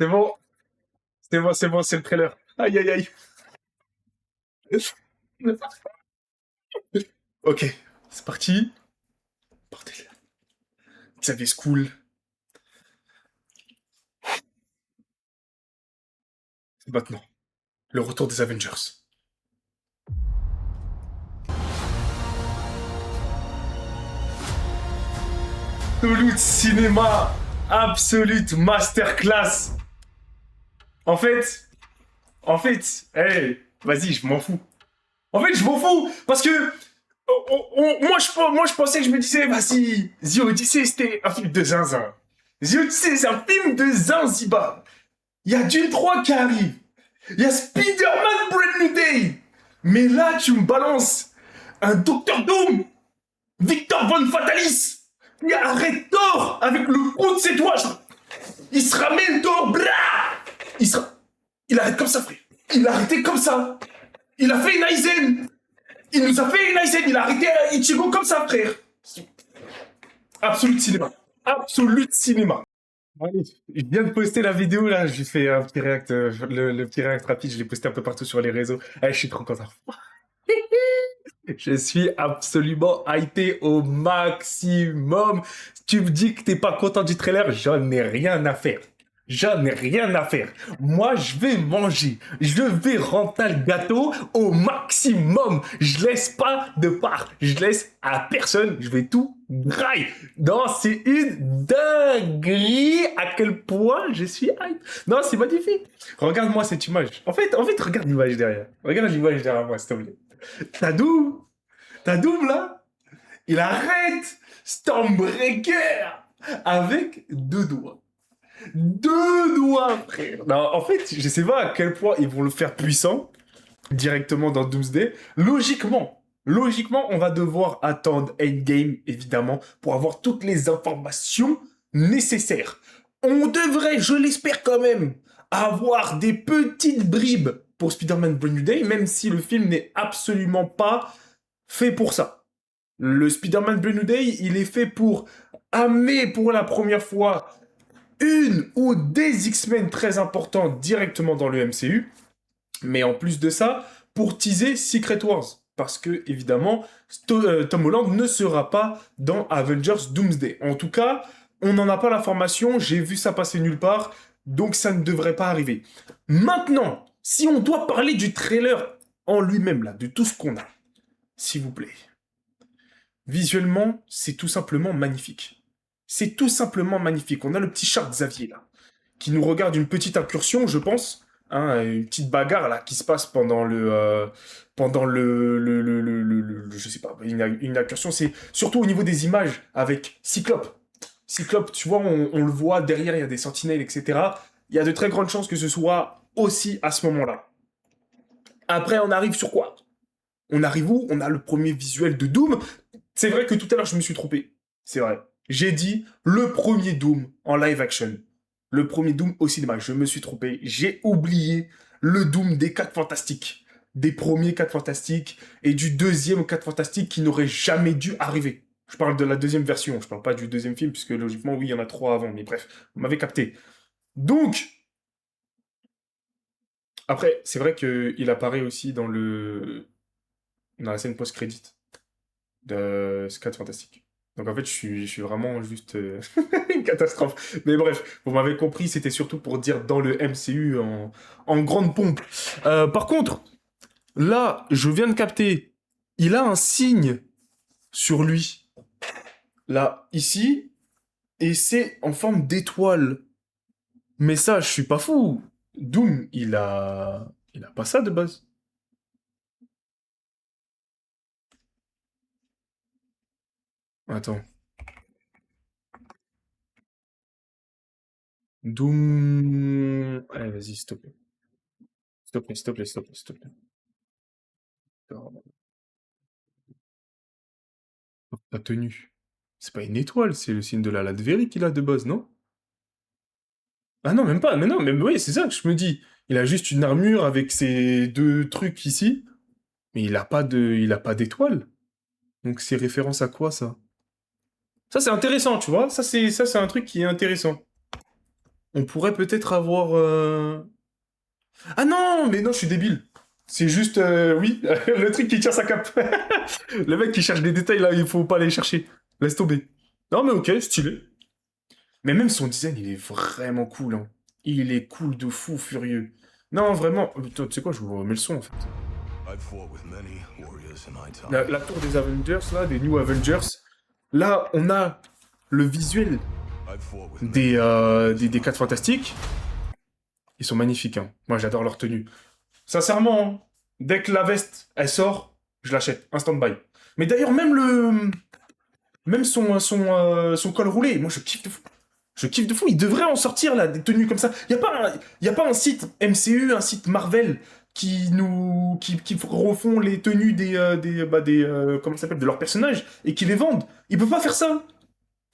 C'est bon, c'est bon, c'est bon, c'est le trailer. Aïe, aïe, aïe. Ok, c'est parti. Bordel. Xavier School. C'est maintenant. Le retour des Avengers. Absolute cinéma. Absolute masterclass. En fait, hey, vas-y, je m'en fous. En fait, je m'en fous parce que moi, je pensais que je me disais, vas-y, The Odyssey, c'était un film de zinzin. The Odyssey, c'est un film de zinzibar. Il y a Dune 3 qui arrive. Il y a Spider-Man Brand New Day. Mais là, tu me balances un Docteur Doom, Victor Von Fatalis, qui arrête Thor avec le coup de ses doigts. Il se ramène Thor, blah. Il arrête comme ça, frère. Il a arrêté comme ça. Il a fait une Aizen. Il nous a fait une Aizen. Il a arrêté Ichigo comme ça, frère. Absolute cinéma. Absolute cinéma. Allez, je viens de poster la vidéo là, j'ai fait un petit react, le petit react rapide, je l'ai posté un peu partout sur les réseaux. Eh, je suis trop content. Je suis absolument hypé au maximum. Si tu me dis que t'es pas content du trailer, j'en ai rien à faire. J'en ai rien à faire. Moi, je vais manger. Je vais rentrer le gâteau au maximum. Je laisse pas de part. Je laisse à personne. Je vais tout graille. Non, c'est une dinguerie à quel point je suis hype. Non, c'est magnifique. Regarde-moi cette image. En fait, regarde l'image derrière. Regarde l'image derrière moi, s'il te plaît. T'as Doom, t'as Doom là, il arrête Stormbreaker avec deux doigts. Deux doigts, frère. Non, en fait, je sais pas à quel point ils vont le faire puissant directement dans Doomsday. Logiquement, on va devoir attendre Endgame, évidemment, pour avoir toutes les informations nécessaires. On devrait, je l'espère quand même, avoir des petites bribes pour Spider-Man Brand New Day, même si le film n'est absolument pas fait pour ça. Le Spider-Man Brand New Day, il est fait pour amener pour la première fois une ou des X-Men très importants directement dans le MCU, mais en plus de ça, pour teaser Secret Wars. Parce que, évidemment, Tom Holland ne sera pas dans Avengers Doomsday. En tout cas, on n'en a pas l'information, j'ai vu ça passer nulle part, donc ça ne devrait pas arriver. Maintenant, si on doit parler du trailer en lui-même, là, de tout ce qu'on a, s'il vous plaît. Visuellement, c'est tout simplement magnifique. C'est tout simplement magnifique. On a le petit Charles Xavier, là, qui nous regarde une petite incursion, je pense, hein, une petite bagarre là qui se passe pendant je sais pas, une incursion. C'est surtout au niveau des images avec Cyclope. Cyclope, tu vois, on le voit derrière, il y a des sentinelles, etc. Il y a de très grandes chances que ce soit aussi à ce moment-là. Après, on arrive sur quoi? On arrive où? On a le premier visuel de Doom. C'est vrai que tout à l'heure, je me suis trompé. C'est vrai. J'ai dit le premier Doom en live action. Le premier Doom au cinéma. Je me suis trompé. J'ai oublié le Doom des 4 Fantastiques. Des premiers 4 Fantastiques et du deuxième 4 Fantastiques qui n'aurait jamais dû arriver. Je parle de la deuxième version. Je parle pas du deuxième film, puisque logiquement, oui, il y en a 3 avant. Mais bref, vous m'avez capté. Donc, après, c'est vrai qu'il apparaît aussi dans la scène post-crédit de Squad Fantastique. Donc en fait, je suis vraiment juste une catastrophe. Mais bref, vous m'avez compris, c'était surtout pour dire dans le MCU en grande pompe. Par contre, là, je viens de capter, il a un signe sur lui, là, ici, et c'est en forme d'étoile. Mais ça, je suis pas fou. Doom, il a pas ça de base. Attends. Doom... Allez, vas-y, s'il te plaît. S'il te plaît, s'il te plaît, s'il te plaît, s'il te plaît. La tenue. C'est pas une étoile, c'est le signe de la Latverie qu'il a de base, non? Ah non, même pas, mais non, mais oui, c'est ça que je me dis. Il a juste une armure avec ses deux trucs ici, mais il a pas d'étoile. Donc c'est référence à quoi ça? Ça c'est intéressant, tu vois? Ça c'est un truc qui est intéressant. On pourrait peut-être avoir... Ah non, mais non, je suis débile. C'est juste, oui, le truc qui tire sa cape. Le mec qui cherche des détails, là, il faut pas aller chercher. Laisse tomber. Non, mais ok, stylé. Mais même son design, il est vraiment cool, hein. Il est cool de fou furieux. Non, vraiment, tu sais quoi, je vous remets le son, en fait. La tour des Avengers, là, des New Avengers, là, on a le visuel des 4 Fantastiques. Ils sont magnifiques, hein. Moi, j'adore leur tenue. Sincèrement, hein, dès que la veste, elle sort, je l'achète, instant buy. Mais d'ailleurs, même son col roulé, moi, je kiffe de fou. Je kiffe de fou. Il devrait en sortir, là, des tenues comme ça. Y a pas un site MCU, un site Marvel qui refont les tenues comment ça s'appelle, de leurs personnages et qui les vendent. Il peut pas faire ça.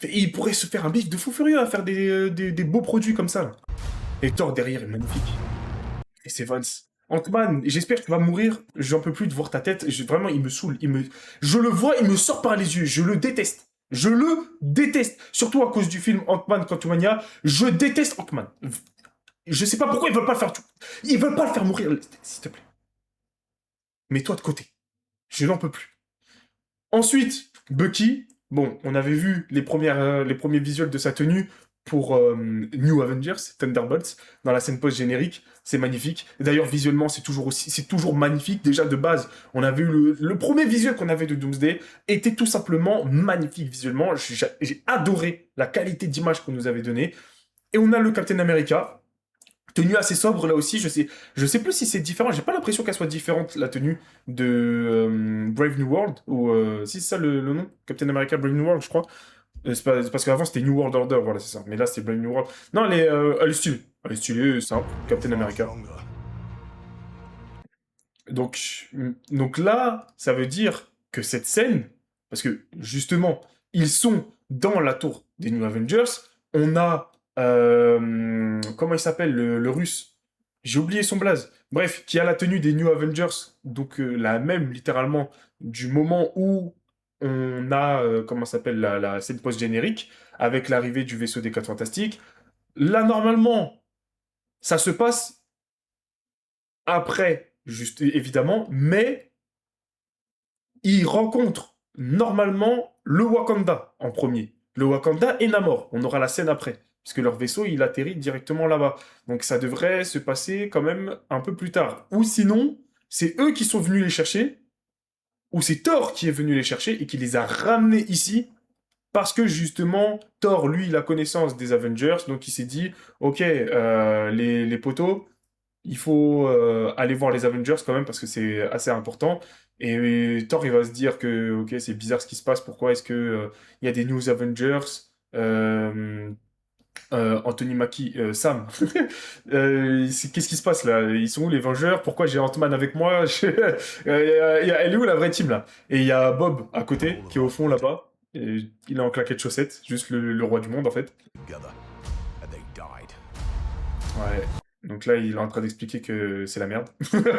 Il pourrait se faire un bif de fou furieux à faire des beaux produits comme ça, là. Et Thor derrière est magnifique. Et c'est Vance. Ant-Man, j'espère que tu vas mourir. J'en peux plus de voir ta tête. Vraiment, il me saoule. Je le vois, il me sort par les yeux. Je le déteste. Je le déteste. Surtout à cause du film Ant-Man Quantumania. Je déteste Ant-Man. Je sais pas pourquoi ils veulent pas le faire. Ils veulent pas le faire mourir. S'il te plaît. Mets-toi de côté. Je n'en peux plus. Ensuite, Bucky. Bon, on avait vu les premiers visuels de sa tenue pour New Avengers, Thunderbolts, dans la scène post-générique. C'est magnifique. D'ailleurs, visuellement, c'est toujours magnifique. Déjà, de base, on avait eu le premier visuel qu'on avait de Doomsday était tout simplement magnifique visuellement. J'ai adoré la qualité d'image qu'on nous avait donnée. Et on a le Captain America, tenue assez sobre là aussi. Je sais plus si c'est différent. J'ai pas l'impression qu'elle soit différente, la tenue de Brave New World. Ou si c'est ça le nom, Captain America Brave New World, je crois. C'est parce qu'avant c'était New World Order, voilà, c'est ça. Mais là c'est Brave New World. Non, elle est stylée. Elle est stylée, simple. Captain America. Donc là, ça veut dire que cette scène, parce que justement, ils sont dans la tour des New Avengers, on a... comment il s'appelle, le russe? J'ai oublié son blaze. Bref, qui a la tenue des New Avengers, donc la même, littéralement, du moment où on a, comment ça s'appelle, la scène post-générique, avec l'arrivée du vaisseau des 4 Fantastiques. Là, normalement, ça se passe après, juste évidemment, mais il rencontre normalement le Wakanda en premier. Le Wakanda et Namor. On aura la scène après, puisque leur vaisseau, il atterrit directement là-bas. Donc ça devrait se passer quand même un peu plus tard. Ou sinon, c'est eux qui sont venus les chercher, ou c'est Thor qui est venu les chercher et qui les a ramenés ici, parce que justement, Thor, lui, il a connaissance des Avengers, donc il s'est dit, ok, les potos, il faut aller voir les Avengers quand même parce que c'est assez important. Et Thor, il va se dire que ok, c'est bizarre ce qui se passe. Pourquoi est-ce que il y a des New Avengers Anthony Mackie, Sam. Qu'est-ce qui se passe là? Ils sont où les Vengeurs? Pourquoi j'ai Ant-Man avec moi? Elle est où la vraie team là? Et il y a Bob à côté qui est au fond là-bas. Et il est en claquette chaussette, juste le roi du monde en fait. Ouais. Donc là, il est en train d'expliquer que c'est la merde.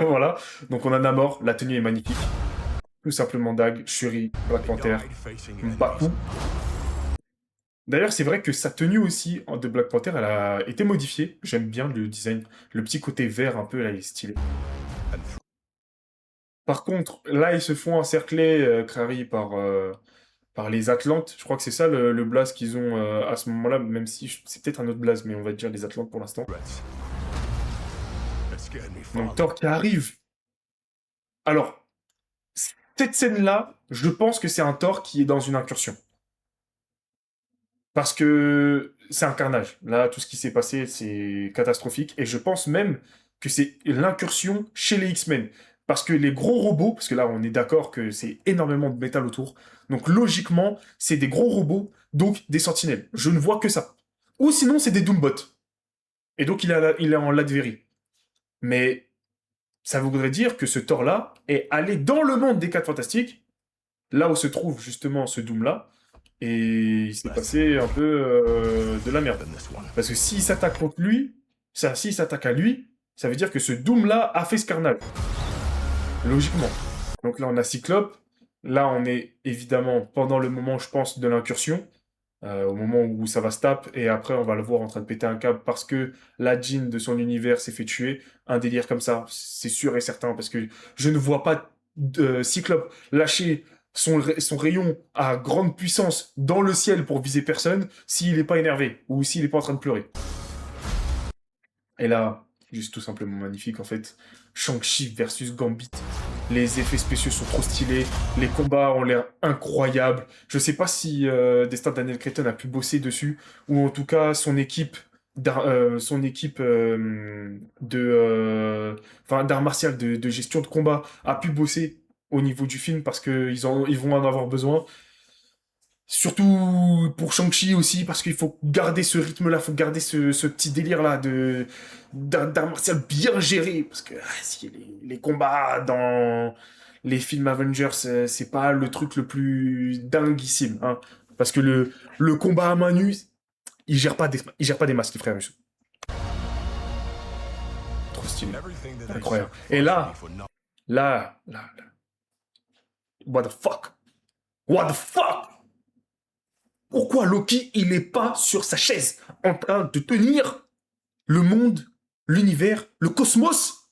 Voilà. Donc on a Namor, la tenue est magnifique. Tout simplement Dag, Shuri, Black Panther, Baku. D'ailleurs, c'est vrai que sa tenue aussi de Black Panther, elle a été modifiée. J'aime bien le design. Le petit côté vert un peu, là, il est stylé. Par contre, là, ils se font encercler, Krari, par les Atlantes. Je crois que c'est ça le blaze qu'ils ont à ce moment-là, même si c'est peut-être un autre blaze, mais on va dire les Atlantes pour l'instant. Donc Thor qui arrive. Alors, cette scène-là, je pense que c'est un Thor qui est dans une incursion. Parce que c'est un carnage. Là, tout ce qui s'est passé, c'est catastrophique. Et je pense même que c'est l'incursion chez les X-Men. Parce que les gros robots, parce que là, on est d'accord que c'est énormément de métal autour. Donc, logiquement, c'est des gros robots, donc des sentinelles. Je ne vois que ça. Ou sinon, c'est des Doombots. Et donc, il est en Latverie. Mais ça voudrait dire que ce Thor-là est allé dans le monde des 4 Fantastiques, là où se trouve justement ce Doom-là, et il s'est passé un peu de la merde. Parce que s'il s'attaque contre lui, s'il s'attaque à lui, ça veut dire que ce Doom-là a fait ce carnage. Logiquement. Donc là, on a Cyclope. Là, on est évidemment pendant le moment, je pense, de l'incursion. au moment où ça va se taper, et après on va le voir en train de péter un câble parce que la Jean de son univers s'est fait tuer. Un délire comme ça, c'est sûr et certain, parce que je ne vois pas Cyclope lâcher son rayon à grande puissance dans le ciel pour viser personne s'il n'est pas énervé ou s'il n'est pas en train de pleurer. Et là, juste tout simplement magnifique en fait. Shang-Chi versus Gambit. Les effets spéciaux sont trop stylés, les combats ont l'air incroyables. Je sais pas si Destin Daniel Cretton a pu bosser dessus, ou en tout cas son équipe d'art martial, de gestion de combat a pu bosser au niveau du film parce qu'ils vont en avoir besoin. Surtout pour Shang-Chi aussi, parce qu'il faut garder ce rythme-là, faut garder ce petit délire-là d'art martial bien géré. Parce que si les combats dans les films Avengers, c'est pas le truc le plus dinguissime. Hein. Parce que le combat à main nue, il gère pas des masques, les frères Russo. Trop stylé. Incroyable. Et là, what the fuck? What the fuck? Pourquoi Loki, il n'est pas sur sa chaise en train de tenir le monde, l'univers, le cosmos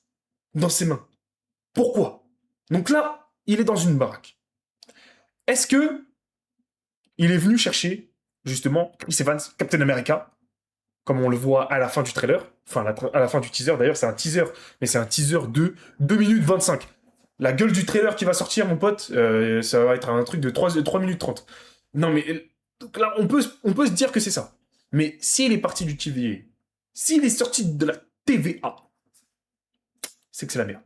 dans ses mains? Pourquoi? Donc là, il est dans une baraque. Est-ce que il est venu chercher, justement, Chris Evans, Captain America, comme on le voit à la fin du trailer, enfin à la fin du teaser, d'ailleurs c'est un teaser, mais c'est un teaser de 2 minutes 25. La gueule du trailer qui va sortir, mon pote, ça va être un truc de 3 minutes 30. Non mais donc là, on peut se dire que c'est ça. Mais s'il est parti du TVA, s'il est sorti de la TVA, c'est que c'est la merde.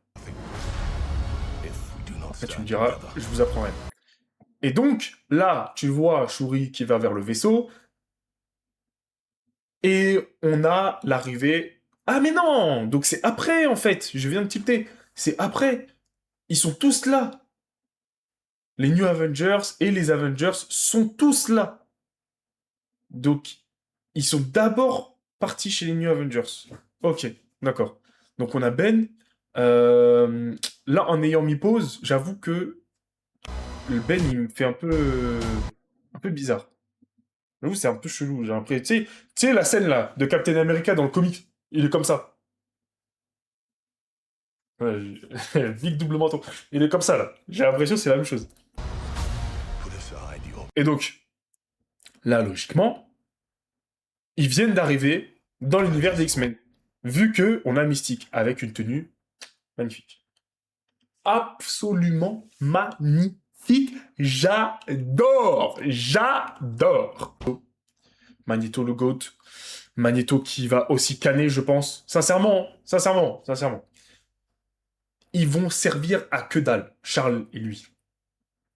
Après, tu me diras, je vous apprends rien. Et donc, là, tu vois Shuri qui va vers le vaisseau, et on a l'arrivée... Ah mais non! Donc c'est après, en fait, je viens de tilter. C'est après. Ils sont tous là. Les New Avengers et les Avengers sont tous là. Donc, ils sont d'abord partis chez les New Avengers. Ok, d'accord. Donc on a Ben. Là, en ayant mis pause, j'avoue que le Ben, il me fait un peu bizarre. J'avoue, c'est un peu chelou. J'ai l'impression. Tu sais, la scène là de Captain America dans le comic, il est comme ça. Ouais, big double menton. Il est comme ça là. J'ai l'impression que c'est la même chose. Et donc, là, logiquement, ils viennent d'arriver dans l'univers des X-Men. Vu que on a Mystique avec une tenue magnifique. Absolument magnifique. J'adore. J'adore. Magneto le GOAT. Magneto qui va aussi canner, je pense. Sincèrement. Ils vont servir à que dalle, Charles et lui.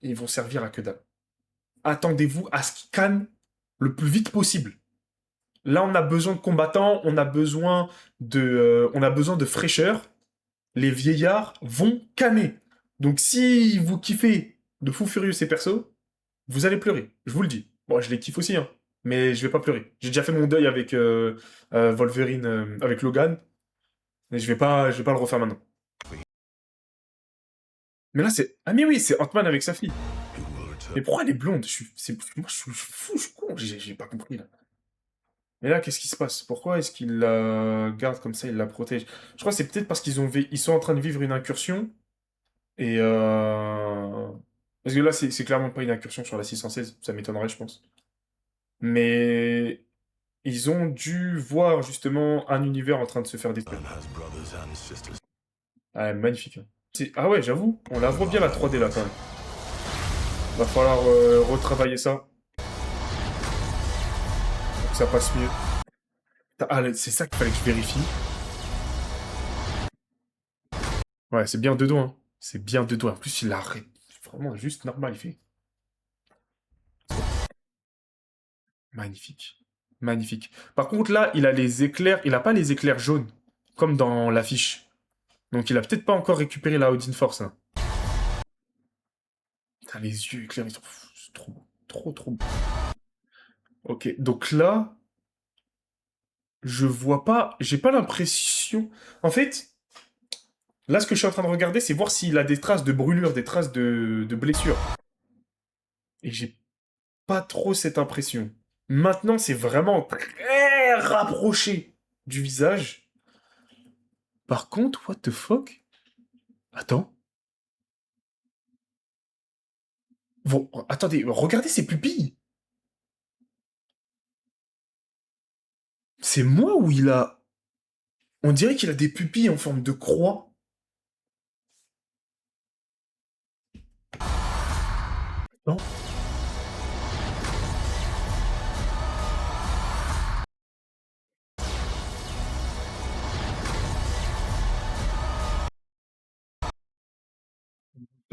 Ils vont servir à que dalle. Attendez-vous à ce qu'ils cannent le plus vite possible. Là, on a besoin de combattants, on a besoin de fraîcheur. Les vieillards vont canner. Donc si vous kiffez de fou furieux ces persos, vous allez pleurer. Je vous le dis. Bon, je les kiffe aussi, hein. Mais je vais pas pleurer. J'ai déjà fait mon deuil avec Wolverine, avec Logan. Et je vais pas le refaire maintenant. Mais là, c'est... Ah mais oui, c'est Ant-Man avec sa fille. Mais pourquoi elle est blonde? Moi, je suis fou, je suis con. J'ai pas compris, là. Mais là, qu'est-ce qui se passe? Pourquoi est-ce qu'il la garde comme ça, il la protège? Je crois que c'est peut-être parce ils sont en train de vivre une incursion. Et parce que là, c'est clairement pas une incursion sur la 616, ça m'étonnerait, je pense. Mais ils ont dû voir justement un univers en train de se faire détruire. Ah, magnifique. Hein. Ah ouais, j'avoue, on la voit bien la 3D là quand même. Va falloir retravailler ça, pour que ça passe mieux. Ah, c'est ça qu'il fallait que je vérifie. Ouais, c'est bien deux doigts. Hein. C'est bien deux doigts. En plus, il l'arrête. Vraiment juste normal, il fait. Magnifique. Magnifique. Par contre, là, il a les éclairs. Il a pas les éclairs jaunes, comme dans l'affiche. Donc, il a peut-être pas encore récupéré la Odin Force. Hein. Putain, les yeux éclairés. C'est trop beau. Trop beau. Ok, donc là, je vois pas. J'ai pas l'impression. En fait, là, ce que je suis en train de regarder, c'est voir s'il a des traces de brûlure, des traces de blessure. Et j'ai pas trop cette impression. Maintenant, c'est vraiment très rapproché du visage. Par contre, what the fuck? Attends. Bon, attendez, regardez ses pupilles. C'est moi ou il a... On dirait qu'il a des pupilles en forme de croix. Non?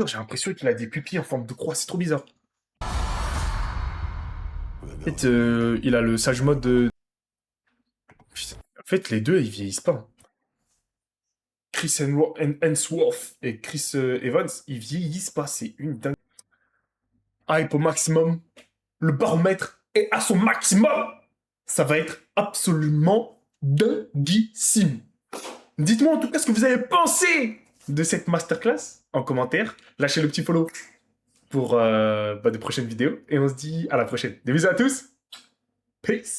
J'ai l'impression qu'il a des pupilles en forme de croix, c'est trop bizarre. En fait, il a le sage mode de... Putain, en fait, les deux, ils vieillissent pas. Chris Hemsworth et Chris Evans, ils vieillissent pas, c'est une dingue. Hype au maximum, le baromètre est à son maximum. Ça va être absolument dinguissime. Dites-moi en tout cas ce que vous avez pensé de cette masterclass en commentaire. Lâchez le petit follow pour de prochaines vidéos. Et on se dit à la prochaine. Des bisous à tous. Peace.